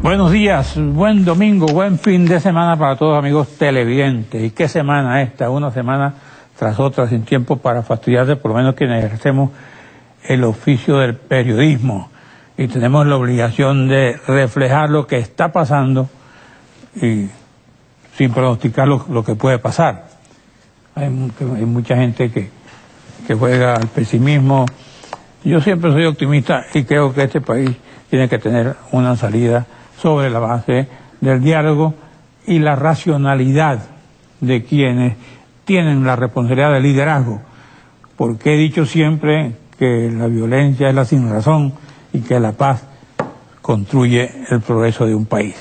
Buenos días, buen domingo, buen fin de semana para todos amigos televidentes. ¿Y qué semana esta? Una semana tras otra, sin tiempo para fastidiarse, por lo menos quienes ejercemos el oficio del periodismo. Y tenemos la obligación de reflejar lo que está pasando y sin pronosticar lo que puede pasar. Hay mucha gente que juega al pesimismo. Yo siempre soy optimista y creo que este país tiene que tener una salida sobre la base del diálogo y la racionalidad de quienes tienen la responsabilidad de liderazgo, porque he dicho siempre que la violencia es la sinrazón y que la paz construye el progreso de un país.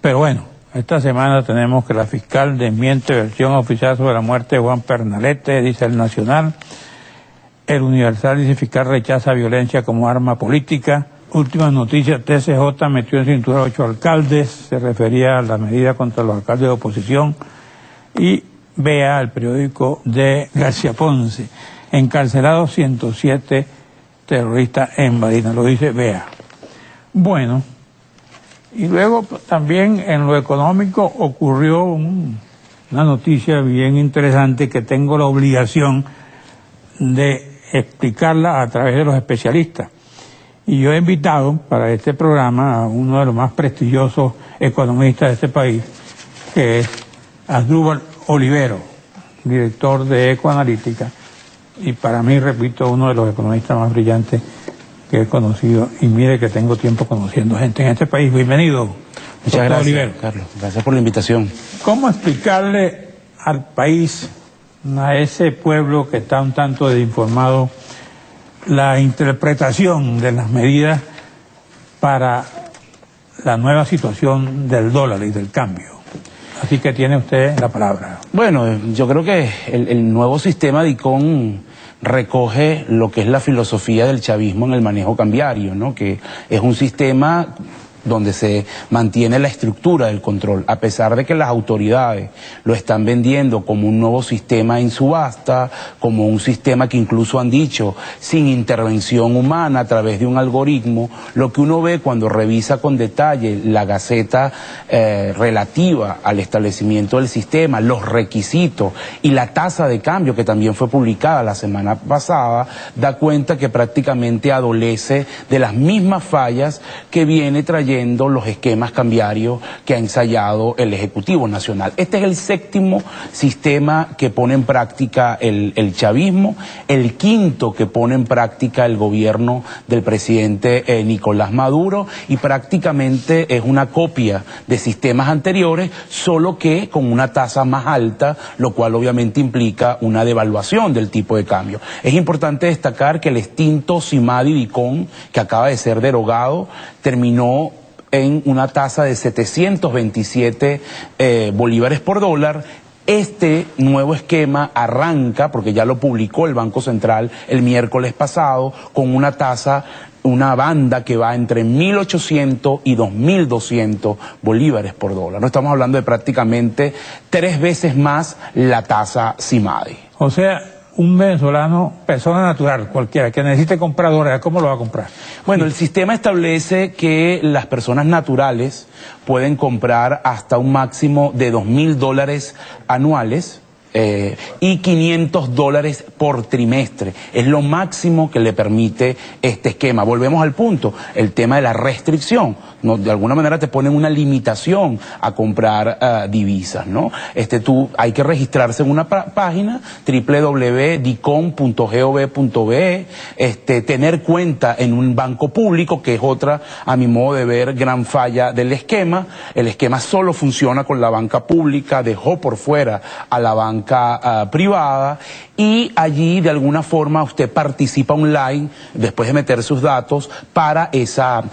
Pero bueno, esta semana tenemos que la fiscal desmiente versión oficial sobre la muerte de Juan Pernalete, dice El Nacional. El Universal dice fiscal rechaza violencia como arma política. Últimas noticias, TCJ metió en cintura a 8 alcaldes, se refería a la medida contra los alcaldes de oposición. Y vea el periódico de García Ponce, encarcelados 107 terroristas en Barinas, lo dice vea. Bueno, y luego también en lo económico ocurrió una noticia bien interesante que tengo la obligación de explicarla a través de los especialistas. Y yo he invitado para este programa a uno de los más prestigiosos economistas de este país, que es Asdrúbal Olivero, director de Ecoanalítica, y para mí, repito, uno de los economistas más brillantes que he conocido, y mire que tengo tiempo conociendo gente en este país. Bienvenido. Muchas gracias, Olivero. Carlos. Gracias por la invitación. ¿Cómo explicarle al país, a ese pueblo que está un tanto desinformado, la interpretación de las medidas para la nueva situación del dólar y del cambio? Así que tiene usted la palabra. Bueno, yo creo que el nuevo sistema de ICON recoge lo que es la filosofía del chavismo en el manejo cambiario, ¿no? Que es un sistema donde se mantiene la estructura del control, a pesar de que las autoridades lo están vendiendo como un nuevo sistema en subasta, como un sistema que incluso han dicho sin intervención humana a través de un algoritmo. Lo que uno ve cuando revisa con detalle la gaceta relativa al establecimiento del sistema, los requisitos y la tasa de cambio que también fue publicada la semana pasada, da cuenta que prácticamente adolece de las mismas fallas que viene trayendo los esquemas cambiarios que ha ensayado el Ejecutivo Nacional. Este es el séptimo sistema que pone en práctica el chavismo, el quinto que pone en práctica el gobierno del presidente Nicolás Maduro, y prácticamente es una copia de sistemas anteriores, solo que con una tasa más alta, lo cual obviamente implica una devaluación del tipo de cambio. Es importante destacar que el extinto CIMADI-DICON, que acaba de ser derogado, terminó en una tasa de 727 bolívares por dólar. Este nuevo esquema arranca, porque ya lo publicó el Banco Central el miércoles pasado, con una tasa, una banda que va entre 1.800 y 2.200 bolívares por dólar. No estamos hablando de prácticamente 3 veces más la tasa CIMADI. O sea, un venezolano, persona natural, cualquiera, que necesite comprar dólares, ¿cómo lo va a comprar? Bueno, el sistema establece que las personas naturales pueden comprar hasta un máximo de $2.000 anuales y $500 por trimestre. Es lo máximo que le permite este esquema. Volvemos al punto, el tema de la restricción. ¿No? De alguna manera te ponen una limitación a comprar divisas, ¿no? Hay que registrarse en una página, www.dicon.gov.be, tener cuenta en un banco público, que es otra, a mi modo de ver, gran falla del esquema. El esquema solo funciona con la banca pública, dejó por fuera a la banca privada, y allí de alguna forma usted participa online, después de meter sus datos, para esa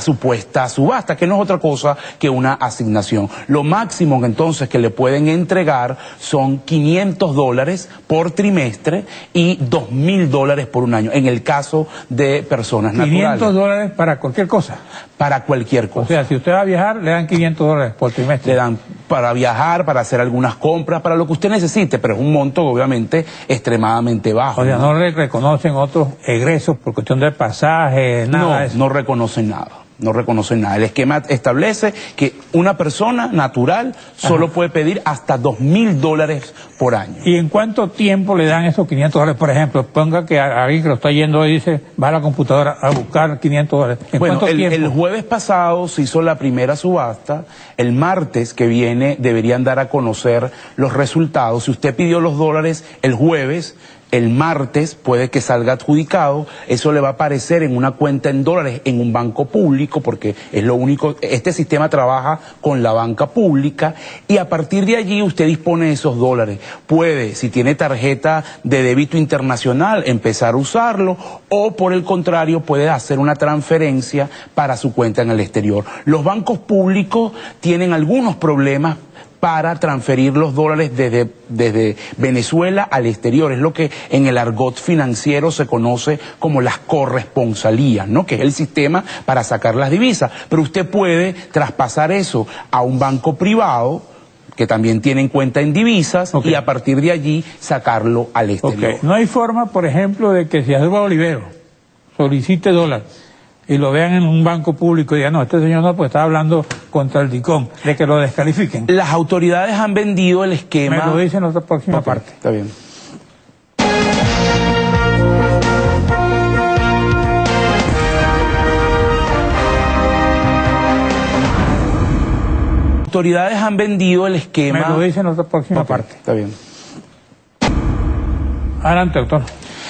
supuesta subasta, que no es otra cosa que una asignación. Lo máximo entonces que le pueden entregar son $500 por trimestre y $2.000 por un año, en el caso de personas naturales. $500 para cualquier cosa. Para cualquier cosa. O sea, si usted va a viajar, le dan $500 por trimestre. Le dan para viajar, para hacer algunas compras, para lo que usted necesite, pero es un monto obviamente extremadamente bajo. O sea, no le reconocen otros egresos por cuestión de pasaje, nada de eso. No reconocen nada. no reconocen nada. El esquema establece que una persona natural solo puede pedir hasta $2.000 por año. ¿Y en cuánto tiempo le dan esos $500? Por ejemplo, ponga que alguien que lo está yendo y dice, va a la computadora a buscar $500. ¿En bueno, cuánto tiempo? El jueves pasado se hizo la primera subasta. El martes que viene deberían dar a conocer los resultados. Si usted pidió los dólares el jueves, el martes puede que salga adjudicado, eso le va a aparecer en una cuenta en dólares en un banco público, porque es lo único, este sistema trabaja con la banca pública, y a partir de allí usted dispone de esos dólares. Puede, si tiene tarjeta de débito internacional, empezar a usarlo, o por el contrario puede hacer una transferencia para su cuenta en el exterior. Los bancos públicos tienen algunos problemas para transferir los dólares desde Venezuela al exterior. Es lo que en el argot financiero se conoce como las corresponsalías, ¿no? Que es el sistema para sacar las divisas. Pero usted puede traspasar eso a un banco privado que también tiene cuenta en divisas, y a partir de allí sacarlo al exterior. No hay forma, por ejemplo, de que si Aduba Olivero solicite dólares y lo vean en un banco público y digan, no, este señor no, pues está hablando contra el DICOM, de que lo descalifiquen. Las autoridades han vendido el esquema. Me lo dicen en otra próxima parte. Está bien. Las autoridades han vendido el esquema. Me lo dicen en otra próxima parte. Está bien. Adelante, doctor.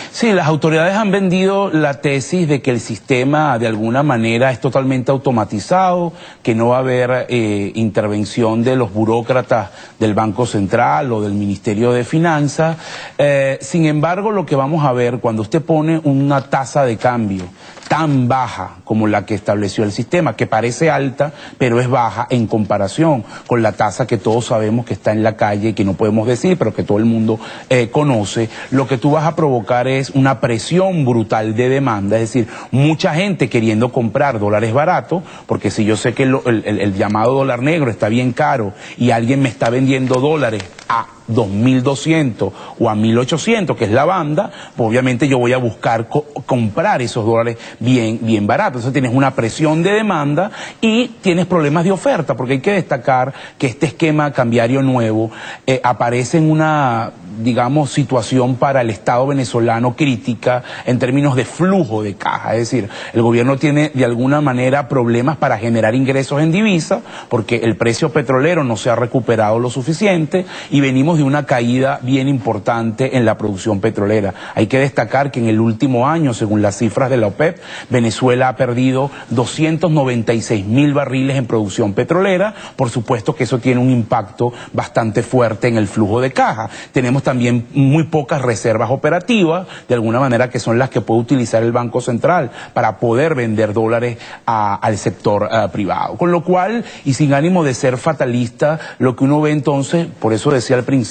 Sí, las autoridades han vendido la tesis de que el sistema de alguna manera es totalmente automatizado, que no va a haber intervención de los burócratas del Banco Central o del Ministerio de Finanzas. Sin embargo, lo que vamos a ver cuando usted pone una tasa de cambio tan baja como la que estableció el sistema, que parece alta, pero es baja en comparación con la tasa que todos sabemos que está en la calle, que no podemos decir, pero que todo el mundo conoce, lo que tú vas a provocar es una presión brutal de demanda, es decir, mucha gente queriendo comprar dólares baratos, porque si yo sé que el llamado dólar negro está bien caro y alguien me está vendiendo dólares a 2.200 o a 1.800, que es la banda, pues obviamente yo voy a buscar comprar esos dólares bien baratos. Entonces tienes una presión de demanda y tienes problemas de oferta, porque hay que destacar que este esquema cambiario nuevo aparece en una, digamos, situación para el Estado venezolano crítica en términos de flujo de caja. Es decir, el gobierno tiene de alguna manera problemas para generar ingresos en divisa, porque el precio petrolero no se ha recuperado lo suficiente y venimos de una caída bien importante en la producción petrolera. Hay que destacar que en el último año, según las cifras de la OPEP, Venezuela ha perdido 296.000 barriles en producción petrolera. Por supuesto que eso tiene un impacto bastante fuerte en el flujo de caja. Tenemos también muy pocas reservas operativas, de alguna manera que son las que puede utilizar el Banco Central para poder vender dólares al sector privado. Con lo cual, y sin ánimo de ser fatalista, lo que uno ve entonces, por eso decía al principio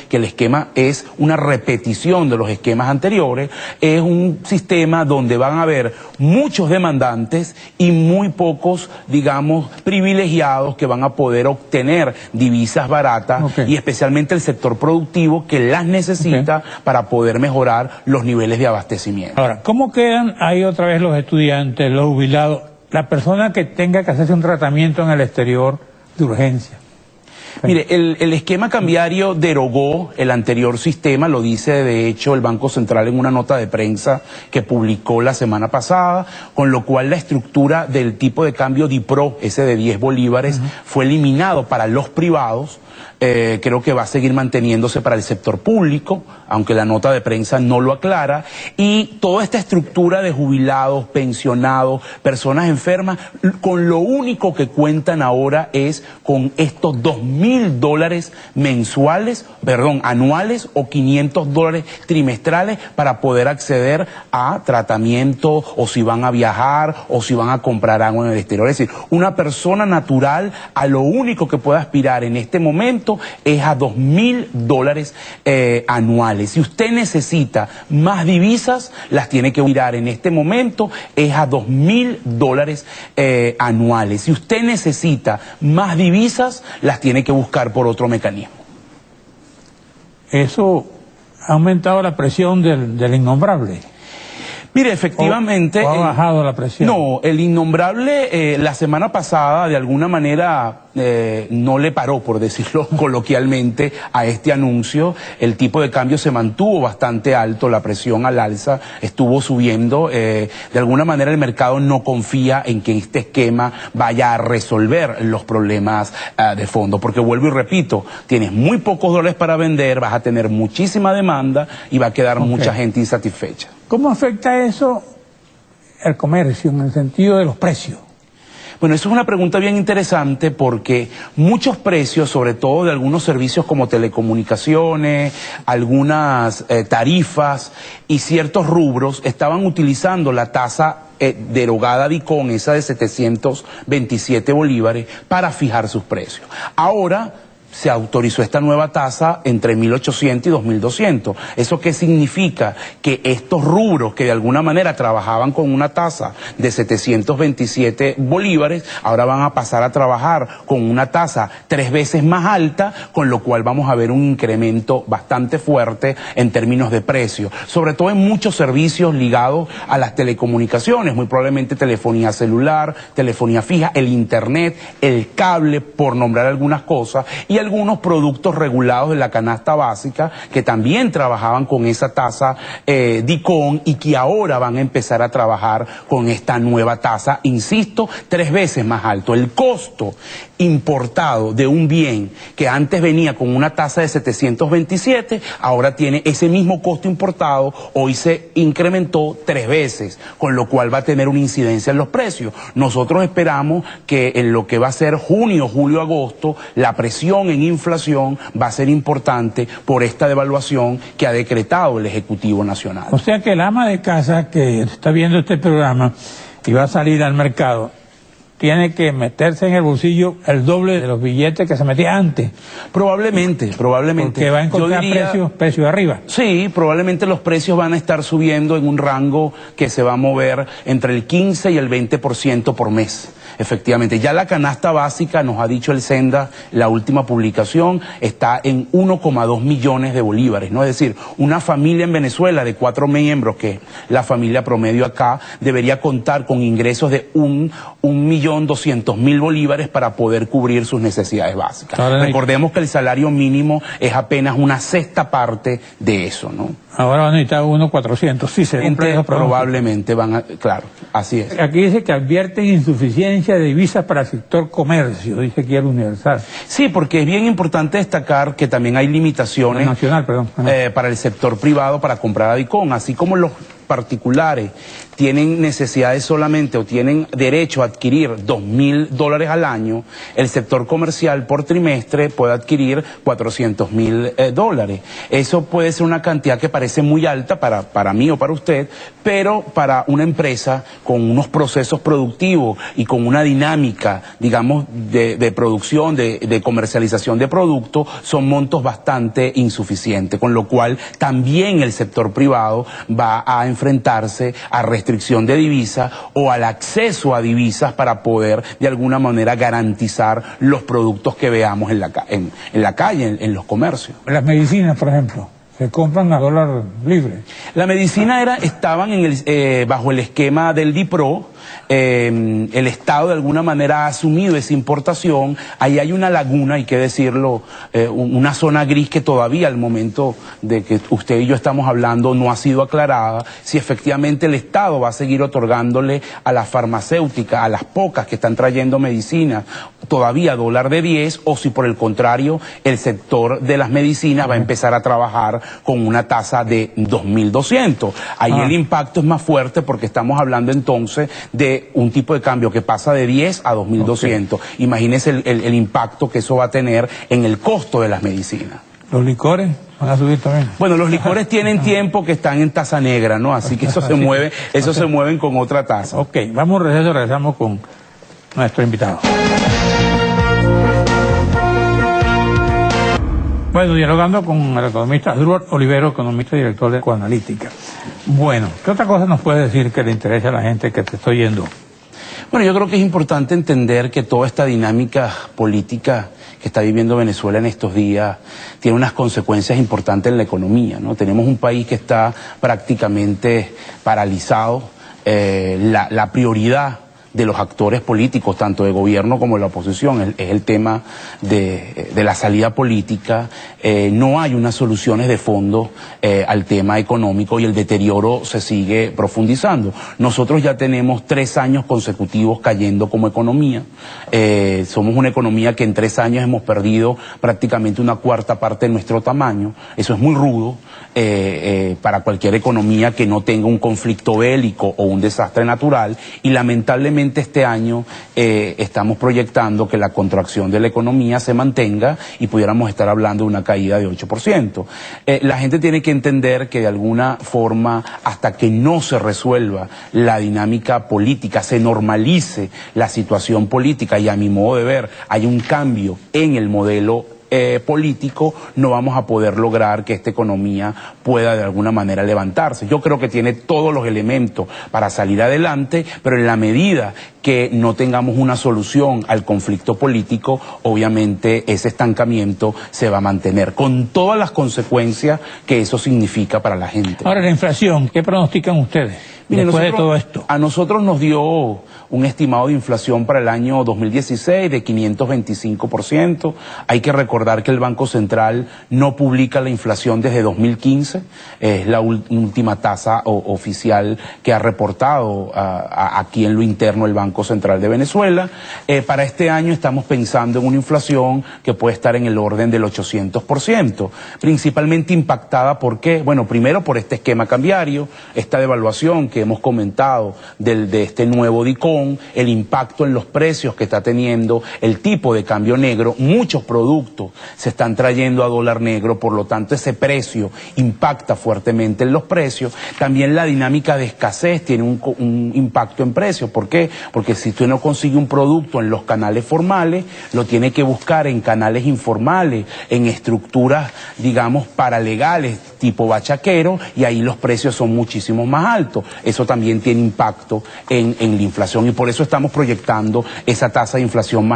que el esquema es una repetición de los esquemas anteriores, es un sistema donde van a haber muchos demandantes y muy pocos, digamos, privilegiados que van a poder obtener divisas baratas, y especialmente el sector productivo que las necesita para poder mejorar los niveles de abastecimiento. Ahora, ¿cómo quedan ahí otra vez los estudiantes, los jubilados, la persona que tenga que hacerse un tratamiento en el exterior de urgencia? Mire, el esquema cambiario derogó el anterior sistema, lo dice de hecho el Banco Central en una nota de prensa que publicó la semana pasada, con lo cual la estructura del tipo de cambio DIPRO, ese de 10 bolívares, fue eliminado para los privados. Creo que va a seguir manteniéndose para el sector público, aunque la nota de prensa no lo aclara, y toda esta estructura de jubilados, pensionados, personas enfermas, con lo único que cuentan ahora es con estos $2.000 mensuales, anuales, o $500 trimestrales para poder acceder a tratamiento, o si van a viajar, o si van a comprar agua en el exterior. Es decir, una persona natural a lo único que puede aspirar en este momento es a $2.000 anuales. Si usted necesita más divisas, las tiene que mirar en este momento, es a $2.000 anuales. Si usted necesita más divisas, las tiene que buscar por otro mecanismo. Eso ha aumentado la presión del innombrable. Mire, efectivamente... ¿O ha bajado la presión? No, el innombrable la semana pasada de alguna manera no le paró, por decirlo coloquialmente, a este anuncio. El tipo de cambio se mantuvo bastante alto, la presión al alza estuvo subiendo. De alguna manera el mercado no confía en que este esquema vaya a resolver los problemas de fondo, porque vuelvo y repito, tienes muy pocos dólares para vender, vas a tener muchísima demanda y va a quedar mucha gente insatisfecha. ¿Cómo afecta eso el comercio en el sentido de los precios? Bueno, eso es una pregunta bien interesante porque muchos precios, sobre todo de algunos servicios como telecomunicaciones, algunas tarifas y ciertos rubros, estaban utilizando la tasa derogada de ICON, esa de 727 bolívares, para fijar sus precios. Ahora se autorizó esta nueva tasa entre 1.800 y 2.200. ¿Eso qué significa? Que estos rubros que de alguna manera trabajaban con una tasa de 727 bolívares, ahora van a pasar a trabajar con una tasa 3 veces más alta, con lo cual vamos a ver un incremento bastante fuerte en términos de precio, sobre todo en muchos servicios ligados a las telecomunicaciones, muy probablemente telefonía celular, telefonía fija, el internet, el cable, por nombrar algunas cosas, y algunos productos regulados de la canasta básica que también trabajaban con esa tasa DICON y que ahora van a empezar a trabajar con esta nueva tasa, insisto, 3 veces más alto. El costo importado de un bien que antes venía con una tasa de 727, ahora tiene ese mismo costo importado, hoy se incrementó 3 veces, con lo cual va a tener una incidencia en los precios. Nosotros esperamos que en lo que va a ser junio, julio, agosto, la presión en inflación va a ser importante por esta devaluación que ha decretado el Ejecutivo Nacional. O sea que el ama de casa que está viendo este programa y va a salir al mercado, tiene que meterse en el bolsillo el doble de los billetes que se metía antes. Probablemente. Porque va a encontrar precios arriba. Sí, probablemente los precios van a estar subiendo en un rango que se va a mover entre el 15 y el 20% por mes. Efectivamente, ya la canasta básica, nos ha dicho el Senda, la última publicación, está en 1,2 millones de bolívares, ¿no? Es decir, una familia en Venezuela de 4 miembros, que la familia promedio acá, debería contar con ingresos de 1.200.000 bolívares para poder cubrir sus necesidades básicas. Recordemos que el salario mínimo es apenas una sexta parte de eso, ¿no? Ahora van a necesitar 1.400.000, sí se cumple eso. Probablemente van a, claro, así es. Aquí dice que advierten insuficiencia de divisas para el sector comercio, dice aquí el Universal. Sí, porque es bien importante destacar que también hay limitaciones para el sector privado para comprar a DICON, así como los particulares tienen necesidades solamente o tienen derecho a adquirir $2.000 al año, el sector comercial por trimestre puede adquirir $400.000. Eso puede ser una cantidad que parece muy alta para mí o para usted, pero para una empresa con unos procesos productivos y con una dinámica, digamos, de producción, de comercialización de productos, son montos bastante insuficientes, con lo cual también el sector privado va a enfrentarse a restricción de divisas o al acceso a divisas para poder de alguna manera garantizar los productos que veamos en la calle, en los comercios. Las medicinas, por ejemplo, se compran a dólar libre. La medicina estaban bajo el esquema del DIPRO. El Estado de alguna manera ha asumido esa importación. Ahí hay una laguna, hay que decirlo, una zona gris que todavía al momento de que usted y yo estamos hablando no ha sido aclarada, si efectivamente el Estado va a seguir otorgándole a las farmacéuticas, a las pocas que están trayendo medicina, todavía $10, o si por el contrario el sector de las medicinas va a empezar a trabajar con una tasa de 2.200. Ahí el impacto es más fuerte porque estamos hablando entonces de un tipo de cambio que pasa de 10 a 2.200. Imagínese el impacto que eso va a tener en el costo de las medicinas. ¿Los licores van a subir también? Bueno, los licores tienen tiempo que están en tasa negra, ¿no? Así que eso se mueve, se mueven con otra tasa. Ok, vamos a receso, regresamos con nuestro invitado. Bueno, dialogando con el economista Edward Olivero, economista y director de Ecoanalítica. Bueno, ¿qué otra cosa nos puede decir que le interesa a la gente que te estoy oyendo? Bueno, yo creo que es importante entender que toda esta dinámica política que está viviendo Venezuela en estos días tiene unas consecuencias importantes en la economía, ¿no? Tenemos un país que está prácticamente paralizado. La prioridad de los actores políticos, tanto de gobierno como de la oposición, es el tema de la salida política. No hay unas soluciones de fondo al tema económico y el deterioro se sigue profundizando. Nosotros ya tenemos 3 años consecutivos cayendo como economía. Somos una economía que en 3 años hemos perdido prácticamente una cuarta parte de nuestro tamaño. Eso es muy rudo para cualquier economía que no tenga un conflicto bélico o un desastre natural, y lamentablemente este año estamos proyectando que la contracción de la economía se mantenga y pudiéramos estar hablando de una caída de 8%. La gente tiene que entender que de alguna forma, hasta que no se resuelva la dinámica política, se normalice la situación política y, a mi modo de ver, hay un cambio en el modelo político, no vamos a poder lograr que esta economía pueda de alguna manera levantarse. Yo creo que tiene todos los elementos para salir adelante, pero en la medida que no tengamos una solución al conflicto político, obviamente ese estancamiento se va a mantener, con todas las consecuencias que eso significa para la gente. Ahora, la inflación, ¿qué pronostican ustedes? Miren, después de todo esto. A nosotros nos dio un estimado de inflación para el año 2016 de 525%. Hay que recordar que el Banco Central no publica la inflación desde 2015. Es la última tasa oficial que ha reportado aquí en lo interno el Banco Central de Venezuela. Para este año estamos pensando en una inflación que puede estar en el orden del 800%, principalmente impactada ¿por qué? Bueno, primero por este esquema cambiario, esta devaluación que hemos comentado de este nuevo DICOM, el impacto en los precios que está teniendo el tipo de cambio negro. Muchos productos se están trayendo a dólar negro, por lo tanto ese precio impacta fuertemente en los precios. También la dinámica de escasez tiene un impacto en precios. ¿Por qué? Porque si usted no consigue un producto en los canales formales, lo tiene que buscar en canales informales, en estructuras, digamos, paralegales, tipo bachaquero, y ahí los precios son muchísimo más altos. Eso también tiene impacto en la inflación, y por eso estamos proyectando esa tasa de inflación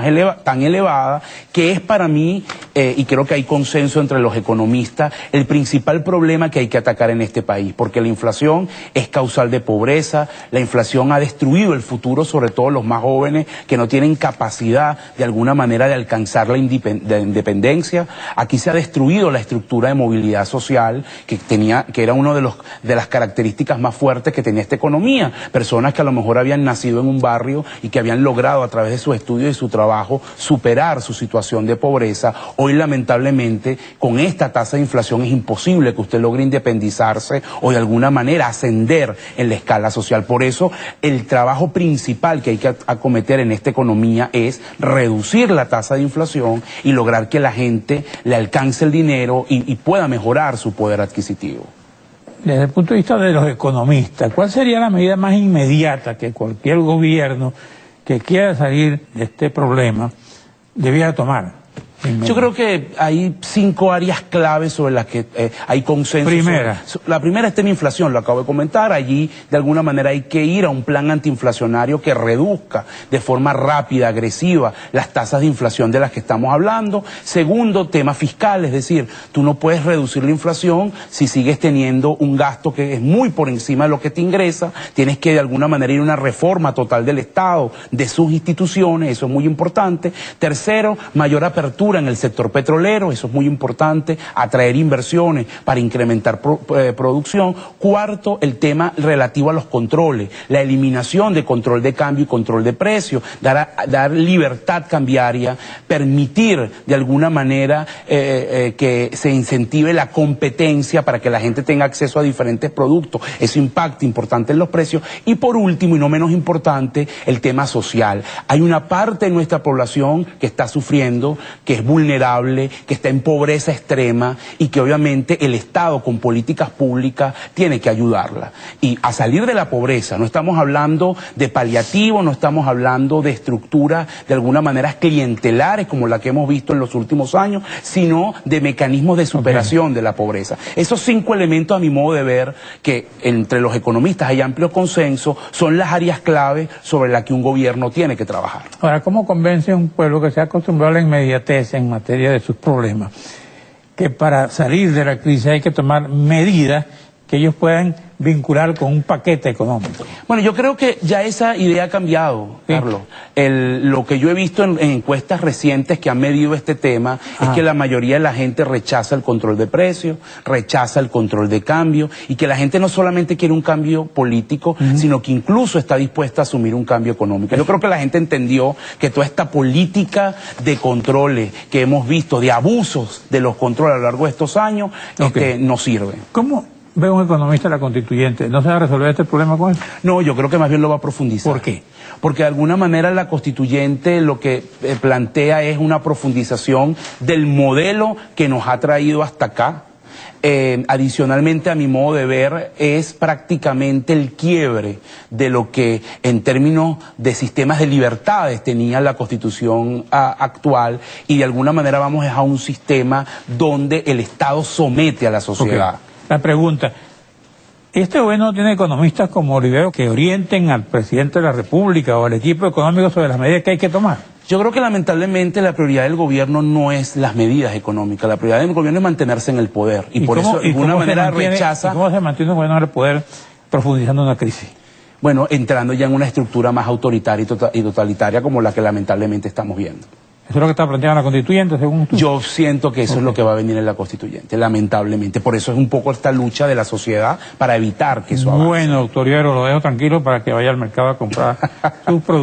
tan elevada, que es para mí, y creo que hay consenso entre los economistas, el principal problema que hay que atacar en este país, porque la inflación es causal de pobreza. La inflación ha destruido el futuro, sobre todo los más jóvenes, que no tienen capacidad de alguna manera de alcanzar la independencia. Aquí se ha destruido la estructura de movilidad social que era una de las características más fuertes que tenía esta economía. Personas que a lo mejor habían nacido en un barrio y que habían logrado a través de su estudio y su trabajo superar su situación de pobreza. Hoy lamentablemente con esta tasa de inflación es imposible que usted logre independizarse o de alguna manera ascender en la escala social. Por eso el trabajo principal que hay que acometer en esta economía es reducir la tasa de inflación y lograr que la gente le alcance el dinero y pueda mejorar su poder adquisitivo. Desde el punto de vista de los economistas, ¿cuál sería la medida más inmediata que cualquier gobierno que quiera salir de este problema debiera tomar? Yo creo que hay 5 áreas claves sobre las que hay consenso. Primera. La primera es tema inflación, lo acabo de comentar. Allí, de alguna manera, hay que ir a un plan antiinflacionario que reduzca de forma rápida, agresiva, las tasas de inflación de las que estamos hablando. Segundo, tema fiscal, es decir, tú no puedes reducir la inflación si sigues teniendo un gasto que es muy por encima de lo que te ingresa. Tienes que, de alguna manera, ir a una reforma total del Estado, de sus instituciones, eso es muy importante. Tercero, mayor apertura en el sector petrolero, eso es muy importante, atraer inversiones para incrementar producción. Cuarto, el tema relativo a los controles, la eliminación de control de cambio y control de precios, dar libertad cambiaria, permitir de alguna manera que se incentive la competencia para que la gente tenga acceso a diferentes productos. Eso impacta importante en los precios. Y por último, y no menos importante, el tema social. Hay una parte de nuestra población que está sufriendo, que es vulnerable, que está en pobreza extrema y que obviamente el Estado con políticas públicas tiene que ayudarla. Y a salir de la pobreza, no estamos hablando de paliativo, no estamos hablando de estructuras de alguna manera clientelares como la que hemos visto en los últimos años, sino de mecanismos de superación de la pobreza. Esos 5 elementos, a mi modo de ver, que entre los economistas hay amplio consenso, son las áreas clave sobre las que un gobierno tiene que trabajar. Ahora, ¿cómo convence a un pueblo que se ha acostumbrado a la inmediatez en materia de sus problemas, que para salir de la crisis hay que tomar medidas que ellos puedan vincular con un paquete económico? Bueno, yo creo que ya esa idea ha cambiado, sí. Carlos. Lo que yo he visto en encuestas recientes que han medido este tema es que la mayoría de la gente rechaza el control de precios, rechaza el control de cambio, y que la gente no solamente quiere un cambio político, sino que incluso está dispuesta a asumir un cambio económico. Yo creo que la gente entendió que toda esta política de controles que hemos visto, de abusos de los controles a lo largo de estos años, no sirve. ¿Cómo ve un economista la constituyente? ¿No se va a resolver este problema con eso? No, yo creo que más bien lo va a profundizar. ¿Por qué? Porque de alguna manera la constituyente lo que plantea es una profundización del modelo que nos ha traído hasta acá. Adicionalmente, a mi modo de ver, es prácticamente el quiebre de lo que en términos de sistemas de libertades tenía la Constitución actual, y de alguna manera vamos a un sistema donde el Estado somete a la sociedad. La pregunta, ¿este gobierno tiene economistas como Olivero que orienten al presidente de la República o al equipo económico sobre las medidas que hay que tomar? Yo creo que lamentablemente la prioridad del gobierno no es las medidas económicas, la prioridad del gobierno es mantenerse en el poder, y por eso de alguna manera rechaza... ¿Cómo se mantiene un gobierno en el poder profundizando una crisis? Bueno, entrando ya en una estructura más autoritaria y totalitaria como la que lamentablemente estamos viendo. ¿Eso es lo que está planteando la constituyente, según tú? Yo siento que eso es lo que va a venir en la constituyente, lamentablemente. Por eso es un poco esta lucha de la sociedad para evitar que eso avance. Bueno, doctor Olivero, lo dejo tranquilo para que vaya al mercado a comprar sus productos.